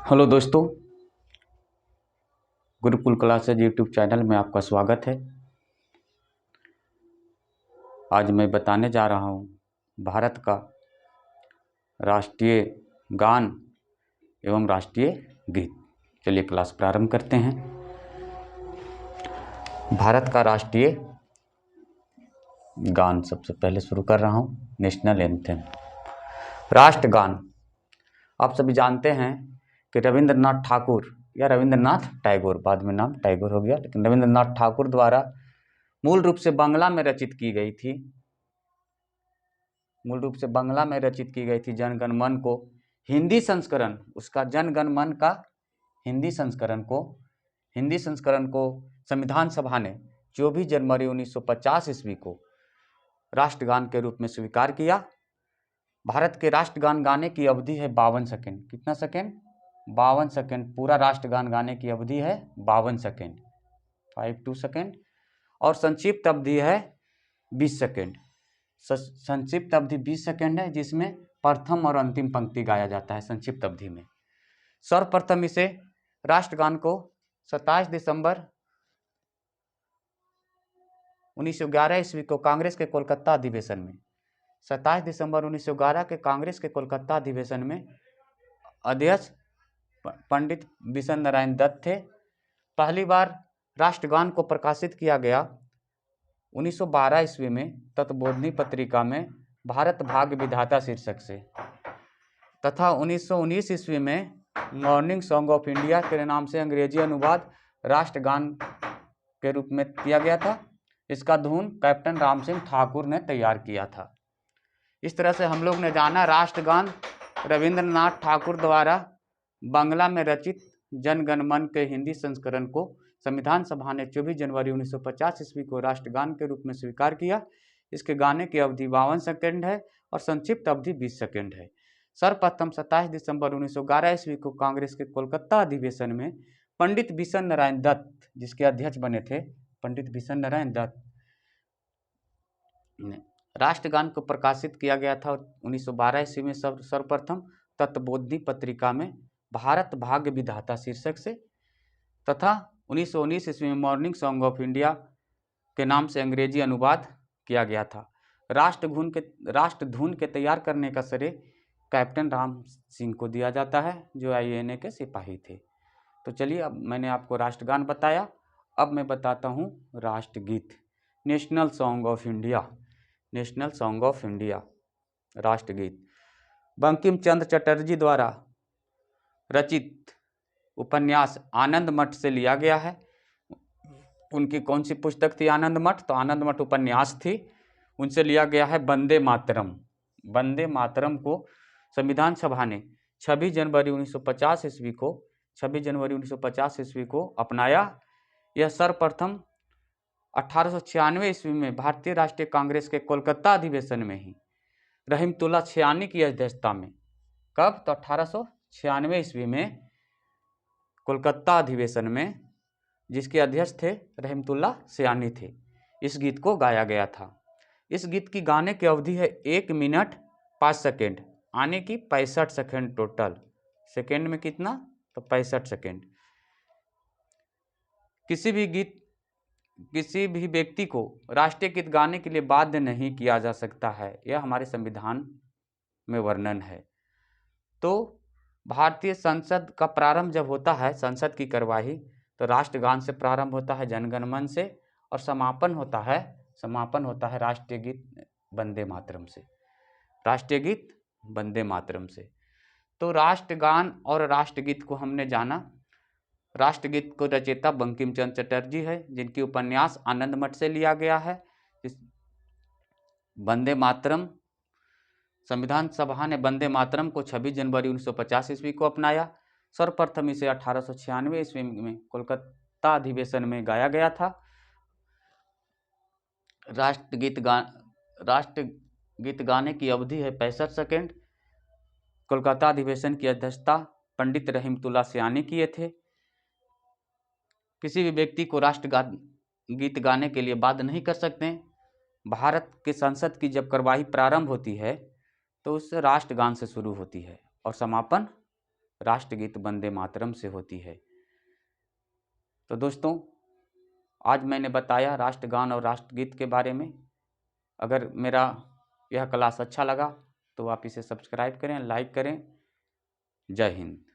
Hello दोस्तों, Gurukul classes YouTube channel में आपका स्वागत है। आज मैं बताने जा रहा हूँ भारत का राष्ट्रीय गान एवं राष्ट्रीय गीत। चलिए क्लास प्रारंभ करते हैं। भारत का राष्ट्रीय गान सबसे पहले शुरू कर रहा हूँ, नेशनल एंथम। राष्ट्रगान आप सभी जानते हैं कि रविंद्रनाथ ठाकुर या रविंद्रनाथ टैगोर, बाद में नाम टैगोर हो गया, लेकिन रविंद्रनाथ ठाकुर द्वारा मूल रूप से बांग्ला में रचित की गई थी। जन गण मन को हिंदी संस्करण, उसका जन गण मन का हिंदी संस्करण को संविधान सभा ने 24 जनवरी 1950 ईस्वी को राष्ट्रगान के रूप में स्वीकार किया। भारत के राष्ट्रगान गाने की अवधि है 52 सेकेंड। कितना सेकेंड? 52 सेकेंड। पूरा राष्ट्रगान गाने की अवधि है 52 सेकेंड, 52 सेकेंड। और संक्षिप्त अवधि है 20 सेकेंड। संक्षिप्त अवधि 20 सेकेंड है, जिसमें प्रथम और अंतिम पंक्ति गाया जाता है संक्षिप्त अवधि में। सर्वप्रथम इसे राष्ट्रगान को 27 दिसंबर 1911 ईस्वी को कांग्रेस के कोलकाता अधिवेशन में 27 दिसंबर 1911 के कांग्रेस के कोलकाता अधिवेशन में अध्यक्ष पंडित बिशन नारायण दत्त थे। पहली बार राष्ट्रगान को प्रकाशित किया गया 1912 ईस्वी में तत्बोधनी पत्रिका में भारत भाग्य विधाता शीर्षक से, तथा 1919 ईस्वी में मॉर्निंग सॉन्ग ऑफ इंडिया के नाम से अंग्रेजी अनुवाद राष्ट्रगान के रूप में किया गया था। इसका धुन कैप्टन राम सिंह ठाकुर ने तैयार किया था। इस तरह से हम लोग ने जाना राष्ट्रगान रविंद्रनाथ ठाकुर द्वारा बांग्ला में रचित जन गण मन के हिंदी संस्करण को संविधान सभा ने 24 जनवरी 1950 ईस्वी को राष्ट्रगान के रूप में स्वीकार किया। इसके गाने की अवधि 52 सेकेंड है और संक्षिप्त अवधि 20 सेकेंड है। सर्वप्रथम 27 दिसंबर 1911 ईस्वी को कांग्रेस के कोलकाता अधिवेशन में पंडित बिशन नारायण दत्त, जिसके अध्यक्ष बने थे पंडित बिशन नारायण दत्त, राष्ट्रगान को प्रकाशित किया गया था 1912 ईस्वी में सर्वप्रथम तत्बोधनी पत्रिका में भारत भाग्य विधाता शीर्षक से, तथा 1919 ईस्वी में मॉर्निंग सॉन्ग ऑफ इंडिया के नाम से अंग्रेजी अनुवाद किया गया था। राष्ट्रधुन के तैयार करने का श्रेय कैप्टन राम सिंह को दिया जाता है, जो INA के सिपाही थे। तो चलिए, अब मैंने आपको राष्ट्रगान बताया, अब मैं बताता हूँ राष्ट्रगीत। नेशनल सॉन्ग ऑफ इंडिया राष्ट्रगीत बंकिम चंद्र चटर्जी द्वारा रचित उपन्यास आनंद मठ से लिया गया है। उनकी कौन सी पुस्तक थी? आनंद मठ। तो आनंद मठ उपन्यास थी, उनसे लिया गया है वंदे मातरम। वंदे मातरम को संविधान सभा ने 26 जनवरी 1950 ईस्वी को अपनाया। यह सर्वप्रथम 1896 ईस्वी में भारतीय राष्ट्रीय कांग्रेस के कोलकाता अधिवेशन में ही रहीमतुल्ला छियानी की अध्यक्षता में, कब? तो 1896 ईस्वी में कोलकाता अधिवेशन में, जिसके अध्यक्ष थे रहीमतुल्ला छियानी थे, इस गीत को गाया गया था। इस गीत की गाने की अवधि है 1 मिनट 5 सेकेंड, आने की 65 सेकेंड टोटल। सेकेंड में कितना? तो 65 सेकेंड। किसी भी व्यक्ति को राष्ट्रीय गीत गाने के लिए बाध्य नहीं किया जा सकता है, यह हमारे संविधान में वर्णन है। तो भारतीय संसद का प्रारंभ जब होता है, संसद की कार्यवाही, तो राष्ट्रगान से प्रारंभ होता है, जनगण मन से, और समापन होता है राष्ट्रीय गीत वंदे मातरम से। तो राष्ट्रगान और राष्ट्रगीत को हमने जाना। राष्ट्रगीत को रचयिता बंकिम चंद्र चटर्जी है, जिनकी उपन्यास आनंद मठ से लिया गया है। इस वंदे मातरम, संविधान सभा ने वंदे मातरम को 26 जनवरी 1950 ईस्वी को अपनाया। सर्वप्रथम इसे 1896 ईस्वी में कोलकाता अधिवेशन में गाया गया था। राष्ट्रगीत गाने की अवधि है 65 सेकेंड। कोलकाता अधिवेशन की अध्यक्षता पंडित रहीमतुल्ला छियानी किए थे। किसी भी व्यक्ति को राष्ट्रगीत गाने के लिए बाध्य नहीं कर सकते। भारत के संसद की जब कार्यवाही प्रारंभ होती है तो उस राष्ट्रगान से शुरू होती है और समापन राष्ट्रगीत वंदे मातरम से होती है। तो दोस्तों, आज मैंने बताया राष्ट्रगान और राष्ट्रगीत के बारे में। अगर मेरा यह क्लास अच्छा लगा तो आप इसे सब्सक्राइब करें, लाइक करें। जय हिंद।